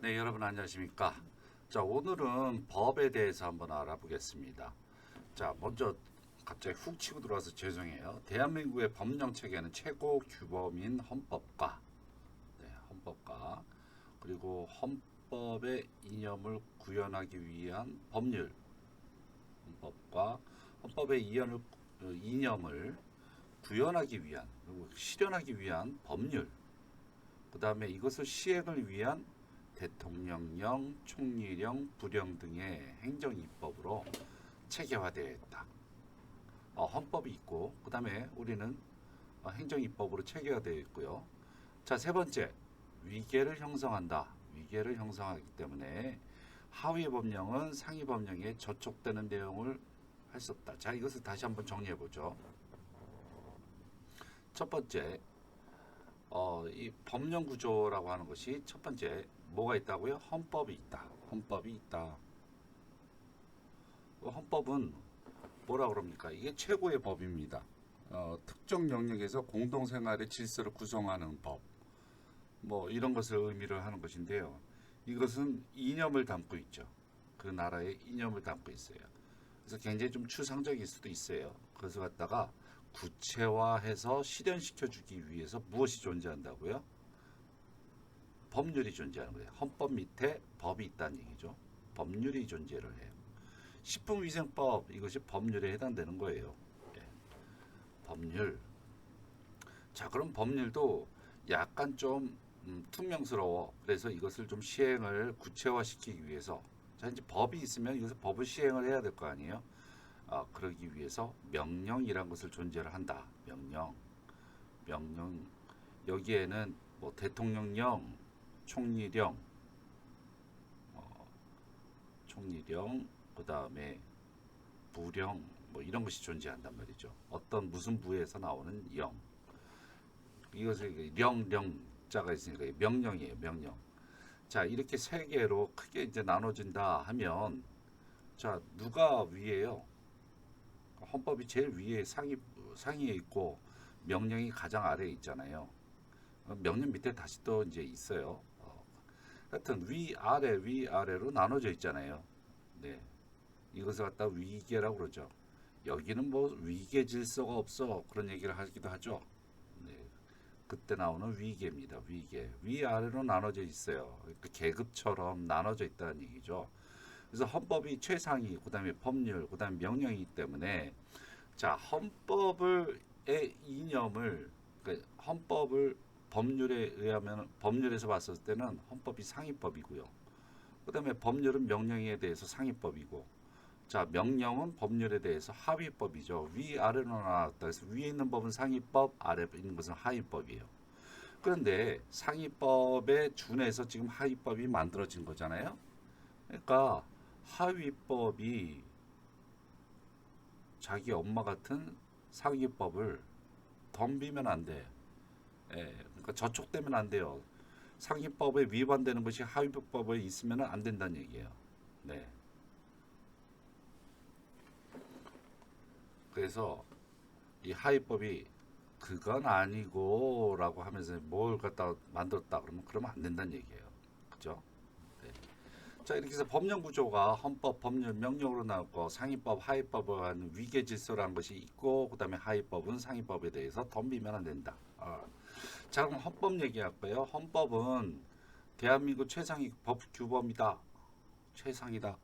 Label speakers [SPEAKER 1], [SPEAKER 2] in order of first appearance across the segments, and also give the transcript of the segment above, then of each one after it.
[SPEAKER 1] 네, 여러분 안녕하십니까? 자, 오늘은 법에 대해서 한번 알아보겠습니다. 자, 먼저 갑자기 훅 치고 들어와서 죄송해요. 대한민국의 법령 체계는 최고 규범인 헌법과, 헌법과 그리고 헌법의 이념을 구현하기 위한 법률, 헌법과 헌법의 이념을 구현하기 위한 그리고 실현하기 위한 법률, 그 다음에 이것을 시행을 위한 대통령령, 총리령, 부령 등의 행정입법으로 체계화되어 있다. 헌법이 있고 그 다음에 우리는 행정입법으로 체계화되어 있고요. 자, 세 번째, 위계를 형성한다. 위계를 형성하기 때문에 하위 법령은 상위 법령에 저촉되는 내용을 할 수 없다. 자, 이것을 다시 한번 정리해 보죠. 첫 번째, 이 법령 구조라고 하는 것이 첫 번째 뭐가 있다고요? 헌법이 있다. 헌법이 있다. 헌법은 뭐라 그럽니까? 이게 최고의 법입니다. 특정 영역에서 공동생활의 질서를 구성하는 법. 뭐 이런 것을 의미를 하는 것인데요. 이것은 이념을 담고 있죠. 그 나라의 이념을 담고 있어요. 그래서 굉장히 좀 추상적일 수도 있어요. 그래서 갖다가 구체화해서 실현시켜주기 위해서 무엇이 존재한다고요? 법률이 존재하는 거예요. 헌법 밑에 법이 있다는 얘기죠. 법률이 존재를 해요. 식품위생법 이것이 법률에 해당되는 거예요. 예. 법률. 자, 그럼 법률도 약간 좀 투명스러워. 그래서 이것을 좀 시행을 구체화시키기 위해서 자, 이제 법이 있으면 이것을 법을 시행을 해야 될 거 아니에요. 그러기 위해서 명령이란 것을 존재를 한다. 명령 여기에는 뭐 대통령령, 총리령, 그 다음에 부령 뭐 이런 것이 존재한단 말이죠. 어떤 무슨 부에서 나오는 령, 이것을 령자가 있으니까 명령이에요. 명령. 자, 이렇게 세 개로 크게 이제 나눠진다 하면 자, 누가 위에요? 헌법이 제일 위에 상위에 있고 명령이 가장 아래에 있잖아요. 명령 밑에 다시 또 이제 있어요. 하여튼 위아래로 나눠져 있잖아요. 네, 이것을 갖다 위계라고 그러죠. 여기는 뭐 위계 질서가 없어 그런 얘기를 하기도 하죠. 네, 그때 나오는 위계입니다. 위계 위아래로 나눠져 있어요. 그 계급처럼 나눠져 있다는 얘기죠. 그래서 헌법이 최상위, 그다음에 법률, 그다음에 명령이기 때문에 자, 헌법의 이념을 그러니까 헌법을 법률에 의하면 법률에서 봤을 때는 헌법이 상위법이고요. 그다음에 법률은 명령에 대해서 상위법이고 자, 명령은 법률에 대해서 하위법이죠. 위아래로 나왔다. 그래서 위에 있는 법은 상위법, 아래에 있는 것은 하위법이에요. 그런데 상위법에 준해서 지금 하위법이 만들어진 거잖아요. 그러니까 하위법이 자기 엄마 같은 상위법을 덤비면 안 돼. 예, 그러니까 저촉되면 안 돼요. 상위법에 위반되는 것이 하위법에 있으면 안 된다는 얘기예요. 네. 그래서 이 하위법이 그건 아니고라고 하면서 뭘 갖다 만들었다 그러면 안 된다는 얘기예요. 그죠? 네. 자, 이렇게 해서 법령 구조가 헌법, 법률, 명령으로 나왔고 상위법, 하위법을 하는 위계 질서라는 것이 있고 그다음에 하위법은 상위법에 대해서 덤비면 안 된다. 자, 그럼 헌법 얘기할 거예요. 헌법은 대한민국 최상위 법 규범이다. 최상이다.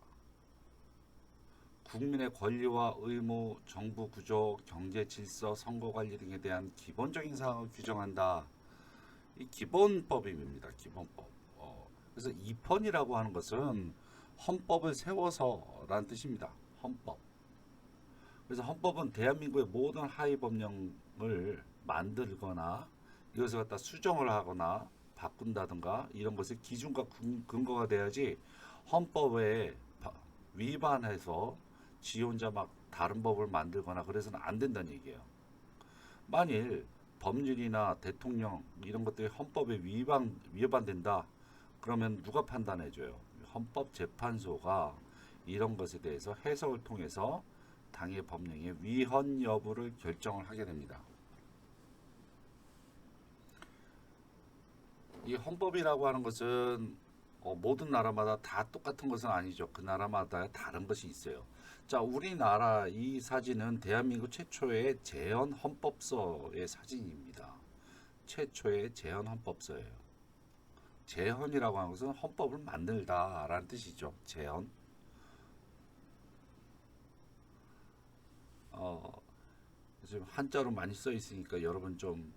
[SPEAKER 1] 국민의 권리와 의무, 정부 구조, 경제 질서, 선거 관리 등에 대한 기본적인 사항을 규정한다. 이 기본법입니다. 기본법. 그래서 입헌이라고 하는 것은 헌법을 세워서라는 뜻입니다. 헌법. 그래서 헌법은 대한민국의 모든 하위 법령을 만들거나 이것을 갖다 수정을 하거나 바꾼다든가 이런 것의 기준과 근거가 돼야지 헌법에 위반해서 지 혼자 막 다른 법을 만들거나 그래서는 안 된다는 얘기예요. 만일 법률이나 대통령 이런 것들이 헌법에 위반된다. 그러면 누가 판단해줘요? 헌법재판소가 이런 것에 대해서 해석을 통해서 당의 법령의 위헌 여부를 결정을 하게 됩니다. 이 헌법이라고 하는 것은 모든 나라마다 다 똑같은 것은 아니죠. 그 나라마다 다른 것이 있어요. 자, 우리나라 이 사진은 대한민국 최초의 재헌 헌법서의 사진입니다. 최초의 재헌 헌법서예요. 재헌이라고 하는 것은 헌법을 만들다라는 뜻이죠. 재헌. 어, 지금 한자로 많이 써 있으니까 여러분 좀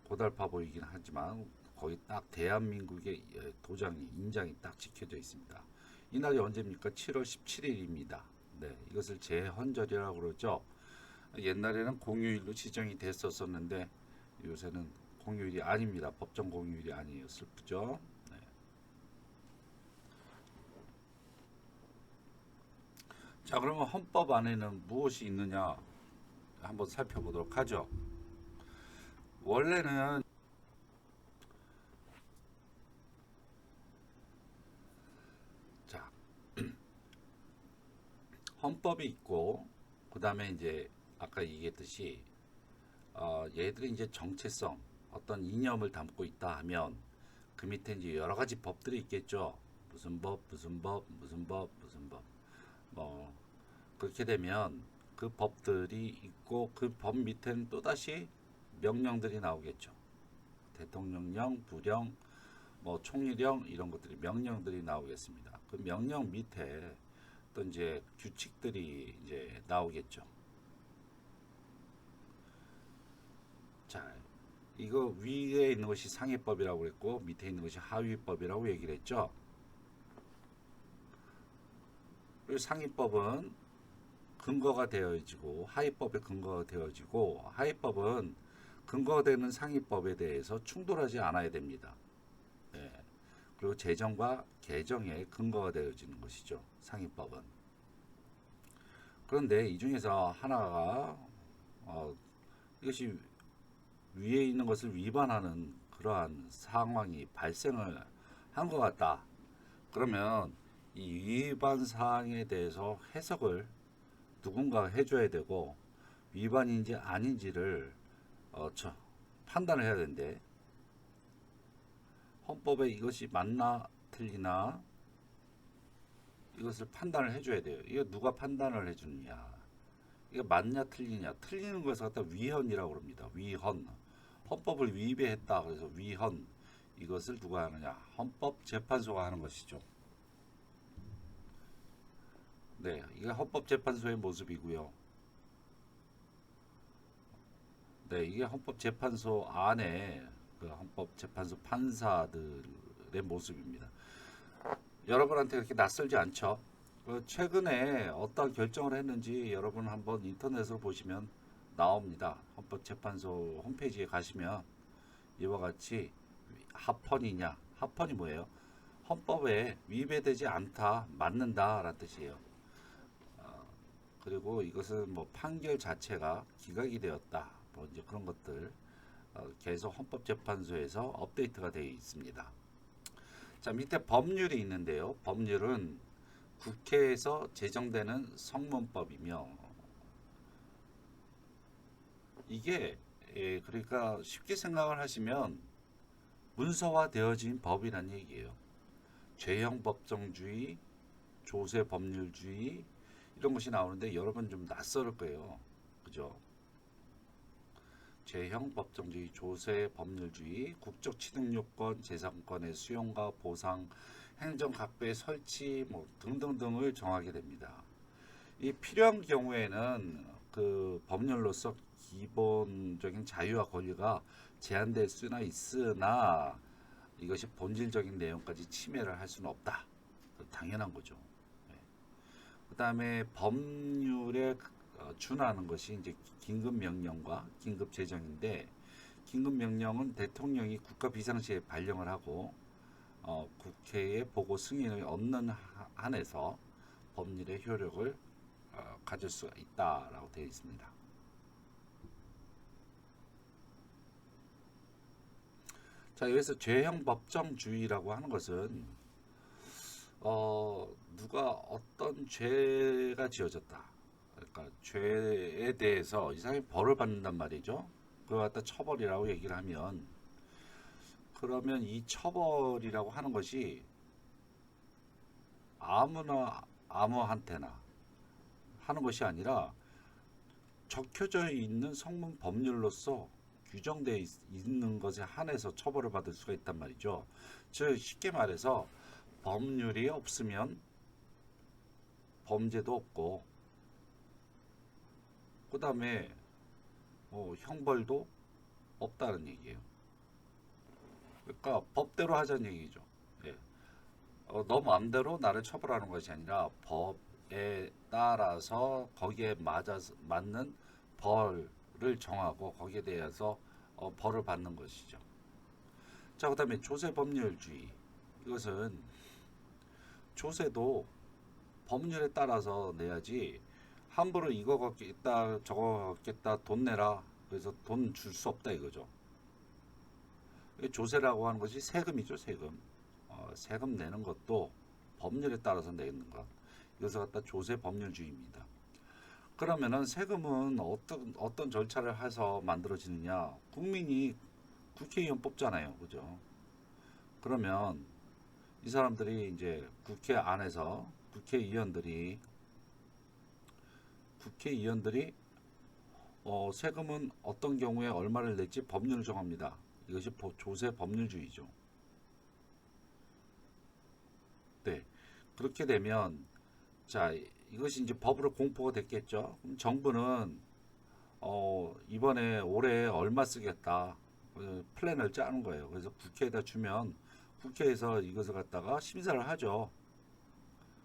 [SPEAKER 1] 고달파 보이긴 하지만 거기 딱 대한민국의 도장이 인장이 딱 찍혀져 있습니다. 이날이 언제입니까? 7월 17일입니다. 네, 이것을 재헌절이라고 그러죠. 옛날에는 공휴일로 지정이 됐었었는데 요새는 공휴일이 아닙니다. 법정 공휴일이 아니에요. 슬프죠. 네. 자, 그러면 헌법 안에는 무엇이 있느냐 한번 살펴보도록 하죠. 원래는 자, 헌법이 있고 그 다음에 이제 아까 얘기했듯이 얘들이 이제 정체성 어떤 이념을 담고 있다 하면 그 밑에 이제 여러 가지 법들이 있겠죠. 무슨 법, 무슨 법, 무슨 법, 무슨 법. 뭐 그렇게 되면 그 법들이 있고 그 법 밑에는 또다시 명령들이 나오겠죠. 대통령령, 부령, 뭐 총리령 이런 것들이 명령들이 나오겠습니다. 그 명령 밑에 또 이제 규칙들이 이제 나오겠죠. 자, 이거 위에 있는 것이 상위법이라고 그랬고 밑에 있는 것이 하위법이라고 얘기를 했죠. 그리고 상위법은 근거가 되어지고 하위법의 근거가 되어지고 하위법은 근거되는 상위법에 대해서 충돌하지 않아야 됩니다. 네. 그리고 제정과 개정의 근거가 되어지는 것이죠. 상위법은. 그런데 이 중에서 하나가 이것이 위에 있는 것을 위반하는 그러한 상황이 발생을 한 것 같다. 그러면 이 위반 사항에 대해서 해석을 누군가 해줘야 되고 위반인지 아닌지를 판단을 해야 되는데 헌법에 이것이 맞나 틀리나 이것을 판단을 해줘야 돼요. 이거 누가 판단을 해주느냐? 이거 맞냐 틀리냐? 틀리는 것을 갖다 위헌이라고 합니다. 위헌. 헌법을 위배했다. 그래서 위헌. 이것을 누가 하느냐? 헌법재판소가 하는 것이죠. 네, 이게 헌법재판소의 모습이고요. 네, 이게 헌법재판소 안에 그 헌법재판소 판사들의 모습입니다. 여러분한테 그렇게 낯설지 않죠? 최근에 어떤 결정을 했는지 여러분 한번 인터넷으로 보시면 나옵니다. 헌법재판소 홈페이지에 가시면 이와 같이 합헌이냐, 합헌이 뭐예요? 헌법에 위배되지 않다, 맞는다 라는 뜻이에요. 그리고 이것은 뭐 판결 자체가 기각이 되었다, 뭐 이제 그런 것들 계속 헌법재판소에서 업데이트가 되어 있습니다. 자, 밑에 법률이 있는데요. 법률은 국회에서 제정되는 성문법이며 이게 그러니까 쉽게 생각을 하시면 문서화되어진 법이란 얘기예요. 죄형 법정주의, 조세 법률주의 이런 것이 나오는데 여러분 좀 낯설을 거예요. 그죠? 죄형 법정주의, 조세 법률주의, 국적 취득요건, 재산권의 수용과 보상, 행정각부의 설치 뭐 등등등을 정하게 됩니다. 이 필요한 경우에는 그 법률로서 기본적인 자유와 권리가 제한될 수나 있으나 이것이 본질적인 내용까지 침해를 할 수는 없다. 당연한 거죠. 그 다음에 법률에 준하는 것이 이제 긴급명령과 긴급재정인데 긴급명령은 대통령이 국가 비상시에 발령을 하고 국회의 보고 승인을 얻는 한에서 법률의 효력을 가질 수가 있다라고 되어 있습니다. 자, 여기서 죄형 법정주의라고 하는 것은 누가 어떤 죄가 지어졌다. 그러니까 죄에 대해서 이 사람이 벌을 받는단 말이죠. 그걸 갖다 처벌이라고 얘기를 하면 그러면 이 처벌이라고 하는 것이 아무나 아무한테나 하는 것이 아니라 적혀져 있는 성문 법률로서 규정되어 있는 것에 한해서 처벌을 받을 수가 있단 말이죠. 즉 쉽게 말해서 법률이 없으면 범죄도 없고 그 다음에 형벌도 없다는 얘기예요. 그러니까 법대로 하자는 얘기죠. 예. 너 마음대로 나를 처벌하는 것이 아니라 법에 따라서 거기에 맞는 벌을 정하고 거기에 대해서 벌을 받는 것이죠. 자, 그 다음에 조세법률주의. 이것은 조세도 법률에 따라서 내야지 함부로 이거 갖겠다 저거 갖겠다 돈 내라 그래서 돈 줄 수 없다 이거죠. 조세라고 하는 것이 세금이죠. 세금. 세금 내는 것도 법률에 따라서 내는 것. 이것을 갖다 조세 법률주의입니다. 그러면은 세금은 어떤 절차를 해서 만들어지느냐? 국민이 국회의원 뽑잖아요. 그죠? 그러면 이 사람들이 이제 국회 안에서 국회의원들이 세금은 어떤 경우에 얼마를 낼지 법률을 정합니다. 이것이 조세 법률주의죠. 네. 그렇게 되면 자, 이것이 이제 법으로 공포가 됐겠죠. 그럼 정부는 이번에 올해 얼마 쓰겠다 플랜을 짜는 거예요. 그래서 국회에다 주면 국회에서 이것을 갖다가 심사를 하죠.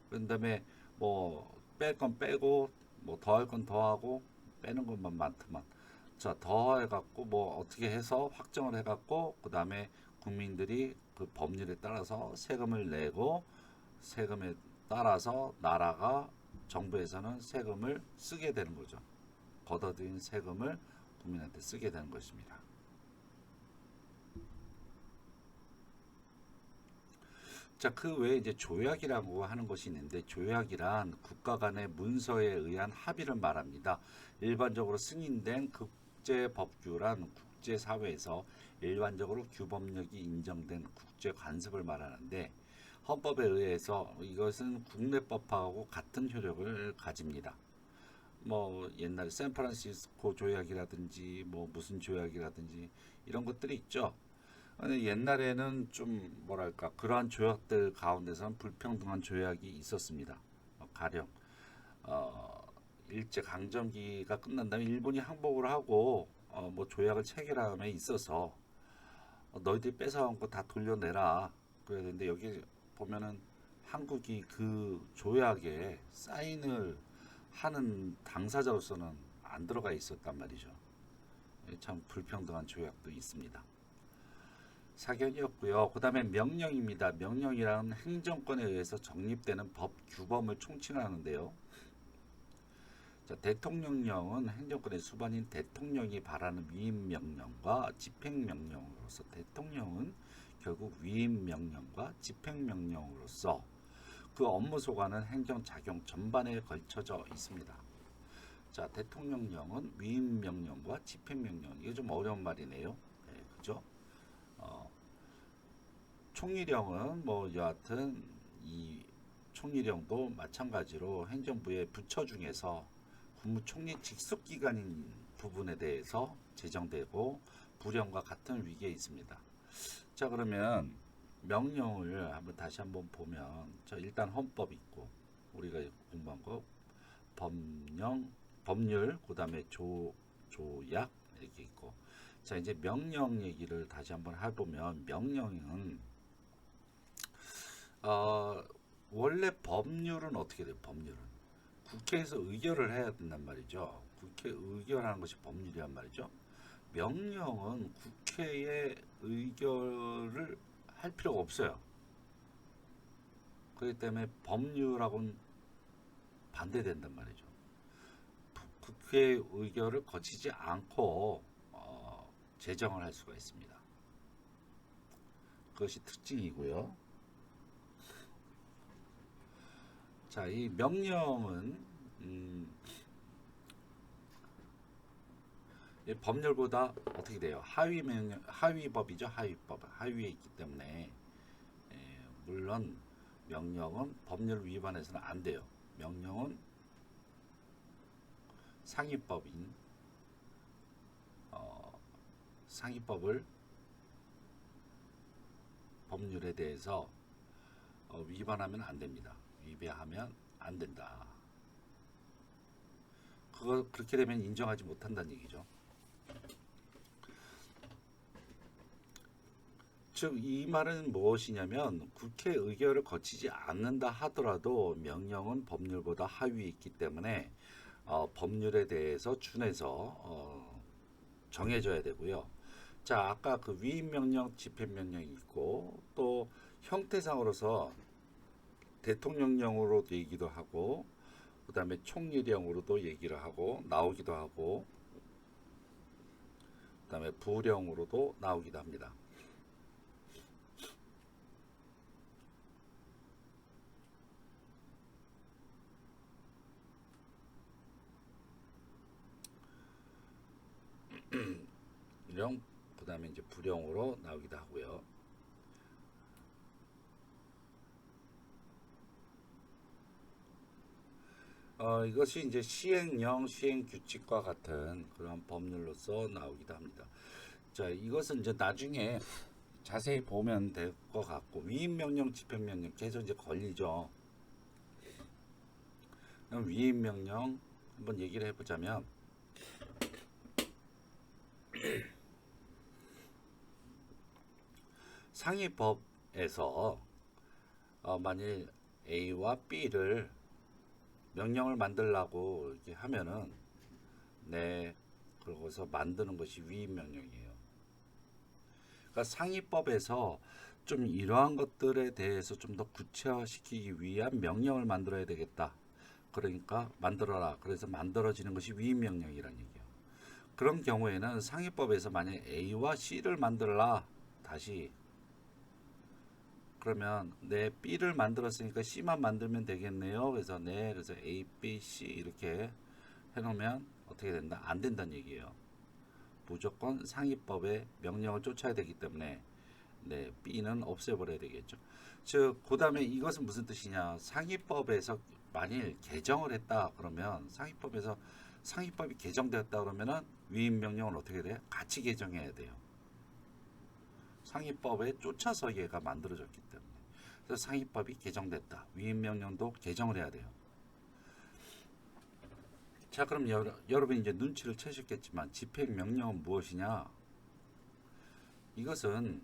[SPEAKER 1] 그런 다음에 뭐 뺄 건 빼고 뭐 더할 건 더하고 빼는 것만 많더만. 자, 더해갖고 뭐 어떻게 해서 확정을 해갖고 그 다음에 국민들이 그 법률에 따라서 세금을 내고 세금에 따라서 나라가 정부에서는 세금을 쓰게 되는 거죠. 걷어들인 세금을 국민한테 쓰게 되는 것입니다. 자, 그 외에 이제 조약이라고 하는 것이 있는데 조약이란 국가 간의 문서에 의한 합의를 말합니다. 일반적으로 승인된 국제법규란 국제사회에서 일반적으로 규범력이 인정된 국제관습을 말하는데 헌법에 의해서 이것은 국내법하고 같은 효력을 가집니다. 뭐 옛날 샌프란시스코 조약이라든지 뭐 무슨 조약이라든지 이런 것들이 있죠. 옛날에는 좀 뭐랄까 그러한 조약들 가운데서는 불평등한 조약이 있었습니다. 가령 일제 강점기가 끝난 다음에 일본이 항복을 하고 뭐 조약을 체결함에 있어서 너희들이 뺏어간 거 다 돌려내라 그래야 되는데 여기 보면은 한국이 그 조약에 사인을 하는 당사자로서는 안 들어가 있었단 말이죠. 참 불평등한 조약도 있습니다. 사견이었고요. 그 다음에 명령입니다. 명령이란 행정권에 의해서 정립되는 법 규범을 총칭하는데요. 자, 대통령령은 행정권의 수반인 대통령이 발하는 위임명령과 집행명령으로서 대통령은 결국 위임명령과 집행명령으로서 그 업무 소관은 행정작용 전반에 걸쳐져 있습니다. 자, 대통령령은 위임명령과 집행명령. 이게 좀 어려운 말이네요. 네, 그죠? 총리령은 뭐 여하튼 이 총리령도 마찬가지로 행정부의 부처 중에서 국무총리 직속 기관인 부분에 대해서 제정되고 부령과 같은 위기에 있습니다. 자, 그러면 명령을 다시 한번 보면 자, 일단 헌법 있고 우리가 공부한 거 법률 그다음에 조약 이렇게 있고 자, 이제 명령 얘기를 다시 한번 해보면 명령은 원래 법률은 어떻게 돼요? 법률은 국회에서 의결을 해야 된단 말이죠. 국회 의결하는 것이 법률이란 말이죠. 명령은 국회의 의결을 할 필요가 없어요. 그렇기 때문에 법률하고는 반대된단 말이죠. 국회 의결을 거치지 않고 제정을 할 수가 있습니다. 그것이 특징이고요. 자, 이 명령은 법률보다 어떻게 돼요? 하위법이죠. 하위법. 하위에 있기 때문에 물론 명령은 법률 위반해서는 안 돼요. 명령은 상위법인 상위법을 법률에 대해서 위반하면 안 됩니다. 위배하면 안 된다. 그렇게 되면 인정하지 못한다는 얘기죠. 즉 이 말은 무엇이냐면 국회 의결을 거치지 않는다 하더라도 명령은 법률보다 하위에 있기 때문에 법률에 대해서 준해서 정해져야 되고요. 자, 아까 그 위임명령, 집행명령이 있고 또 형태상으로서 대통령령으로도 얘기도 하고 그 다음에 총리령으로도 얘기를 하고 나오기도 하고 그 다음에 부령으로도 나오기도 합니다. 령, 그 다음에 이제 부령으로 나오기도 하고요. 이것이 이제 시행령, 시행규칙과 같은 그런 법률로서 나오기도 합니다. 자, 이것은 이제 나중에 자세히 보면 될 것 같고 위임명령, 집행명령 계속 이제 걸리죠. 그럼 위임명령 한번 얘기를 해보자면 상위법에서 만일 A와 B를 명령을 만들라고 이렇게 하면은 네 그러고서 만드는 것이 위임명령이에요. 그러니까 상위법에서 좀 이러한 것들에 대해서 좀 더 구체화시키기 위한 명령을 만들어야 되겠다. 그러니까 만들어라. 그래서 만들어지는 것이 위임명령이라는 얘기예요. 그런 경우에는 상위법에서 만약 A와 C를 만들라 다시 그러면 네 B를 만들었으니까 C만 만들면 되겠네요. 그래서 네 그래서 A, B, C 이렇게 해놓으면 어떻게 된다? 안 된다는 얘기예요. 무조건 상위법의 명령을 쫓아야 되기 때문에 네 B는 없애버려야 되겠죠. 즉 그 다음에 이것은 무슨 뜻이냐? 상위법에서 만일 개정을 했다 그러면 상위법이 개정되었다 그러면은 위임 명령은 어떻게 돼요? 같이 개정해야 돼요. 상위법에 쫓아서 얘가 만들어졌기 때문에. 그래서 상위법이 개정됐다. 위임명령도 개정을 해야 돼요. 자, 그럼 여러분 이제 눈치를 채셨겠지만 집행명령은 무엇이냐? 이것은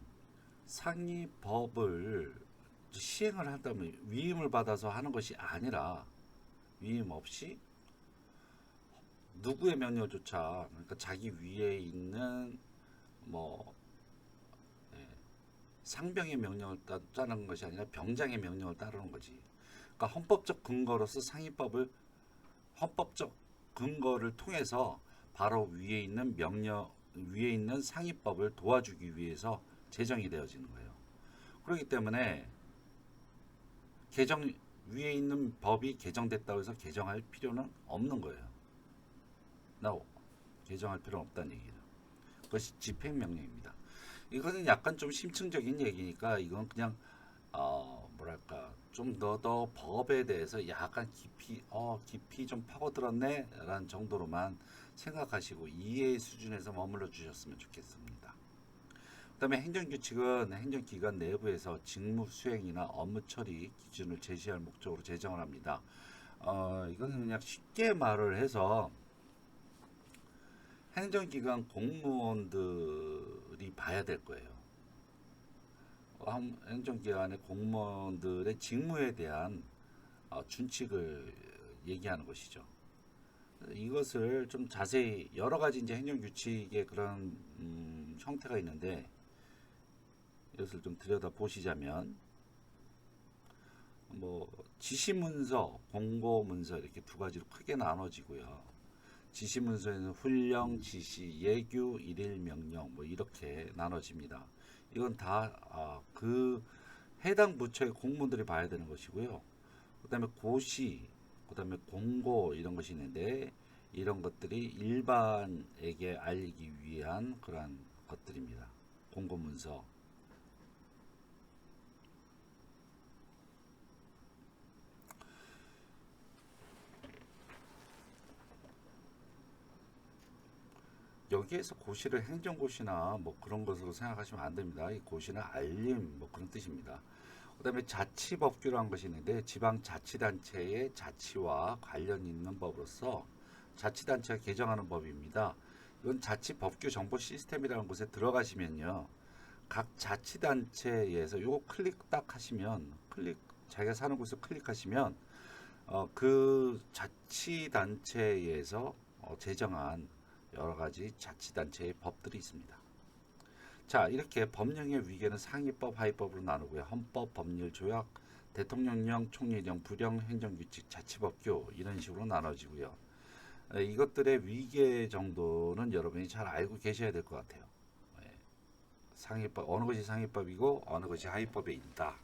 [SPEAKER 1] 상위법을 시행을 한다면 위임을 받아서 하는 것이 아니라 위임 없이 누구의 명령조차 그러니까 자기 위에 있는 뭐 상병의 명령을 따르는 것이 아니라 병장의 명령을 따르는 거지. 그러니까 헌법적 근거로서 헌법적 근거를 통해서 바로 위에 있는 상위법을 도와주기 위해서 제정이 되어지는 거예요. 그렇기 때문에 위에 있는 법이 개정됐다고 해서 개정할 필요는 없는 거예요. 개정할 필요는 없다는 얘기죠. 그것이 집행명령입니다. 이것은 약간 좀 심층적인 얘기니까 이건 그냥 뭐랄까 좀 더 법에 대해서 약간 깊이 좀 파고들었네 라는 정도로만 생각하시고 이해 수준에서 머물러 주셨으면 좋겠습니다. 그 다음에 행정규칙은 행정기관 내부에서 직무 수행이나 업무 처리 기준을 제시할 목적으로 제정을 합니다. 이건 그냥 쉽게 말을 해서 행정기관 공무원들이 봐야 될 거예요. 행정기관의 공무원들의 직무에 대한 준칙을 얘기하는 것이죠. 이것을 좀 자세히 여러 가지 이제 행정규칙의 그런 형태가 있는데 이것을 좀 들여다 보시자면 뭐 지시문서, 공고문서 이렇게 두 가지로 크게 나눠지고요. 지시문서에는 훈령, 지시, 예규, 일일 명령 뭐 이렇게 나눠집니다. 이건 다 그 해당 부처의 공무원들이 봐야 되는 것이고요. 그 다음에 고시, 그 다음에 공고 이런 것이 있는데 이런 것들이 일반에게 알리기 위한 그러한 것들입니다. 공고문서. 여기에서 고시를 행정고시나 뭐 그런 것으로 생각하시면 안 됩니다. 이 고시는 알림 뭐 그런 뜻입니다. 그다음에 자치법규라는 것이 있는데 지방자치단체의 자치와 관련 있는 법으로서 자치단체가 개정하는 법입니다. 이건 자치법규 정보 시스템이라는 곳에 들어가시면요. 각 자치단체에서 요거 클릭 딱 하시면 자기가 사는 곳을 클릭하시면 그 자치단체에서 제정한 여러 가지 자치단체의 법들이 있습니다. 자, 이렇게 법령의 위계는 상위법, 하위법으로 나누고요. 헌법, 법률, 조약, 대통령령, 총리령, 부령, 행정규칙, 자치법규 이런 식으로 나눠지고요. 이것들의 위계 정도는 여러분이 잘 알고 계셔야 될 것 같아요. 상위법, 어느 것이 상위법이고 어느 것이 하위법에 있다.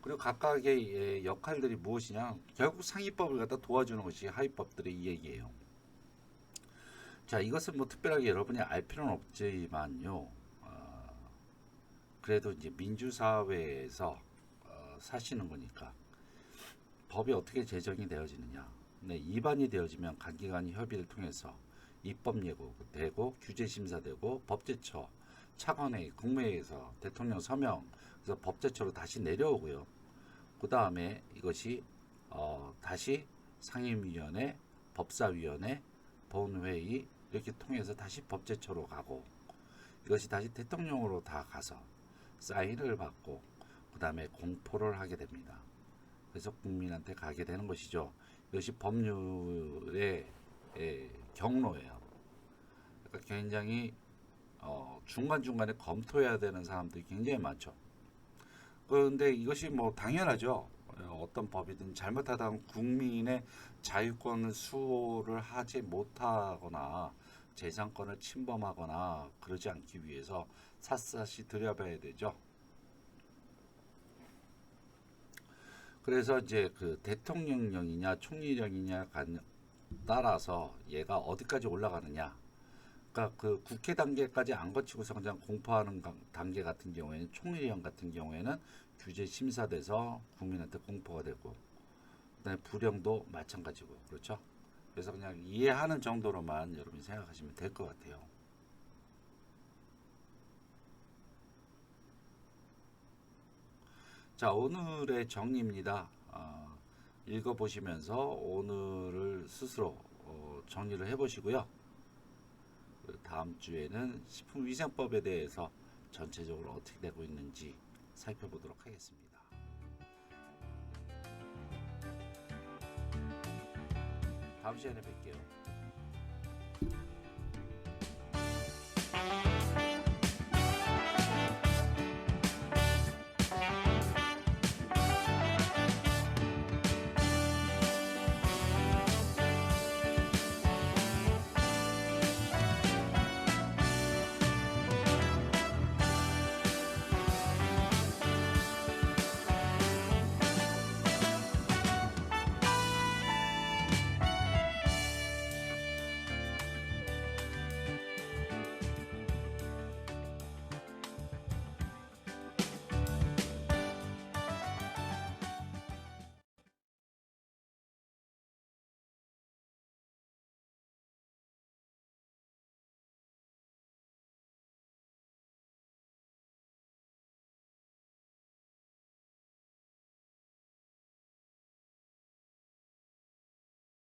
[SPEAKER 1] 그리고 각각의 역할들이 무엇이냐? 결국 상위법을 갖다 도와주는 것이 하위법들의 이 얘기예요. 자, 이것은 뭐 특별하게 여러분이 알 필요는 없지만요. 그래도 이제 민주사회에서 사시는 거니까 법이 어떻게 제정이 되어지느냐. 네, 입안이 되어지면 각 기관이 협의를 통해서 입법 예고되고 규제 심사되고 법제처, 차관회의, 국무회의에서 대통령 서명, 그래서 법제처로 다시 내려오고요. 그 다음에 이것이 다시 상임위원회, 법사위원회, 본회의 이렇게 통해서 다시 법제처로 가고 이것이 다시 대통령으로 다 가서 사인을 받고 그 다음에 공포를 하게 됩니다. 그래서 국민한테 가게 되는 것이죠. 이것이 법률의 경로예요. 그러니까 굉장히 중간중간에 검토해야 되는 사람들이 굉장히 많죠. 그런데 이것이 뭐 당연하죠. 어떤 법이든 잘못하다 국민의 자유권을 수호를 하지 못하거나 재산권을 침범하거나 그러지 않기 위해서 샅샅이 들여봐야 되죠. 그래서 이제 그 대통령령이냐 총리령이냐 따라서 얘가 어디까지 올라가느냐. 그러니까 그 국회 단계까지 안 거치고서 그냥 공포하는 단계 같은 경우에는 총리령 같은 경우에는 규제 심사돼서 국민한테 공포가 되고 그다음에 부령도 마찬가지고 그렇죠. 그래서 그냥 이해하는 정도로만 여러분이 생각하시면 될 것 같아요. 자, 오늘의 정리입니다. 읽어보시면서 오늘을 스스로 정리를 해보시고요. 다음 주에는 식품위생법에 대해서 전체적으로 어떻게 되고 있는지 살펴보도록 하겠습니다. 다음 시간에 뵐게요.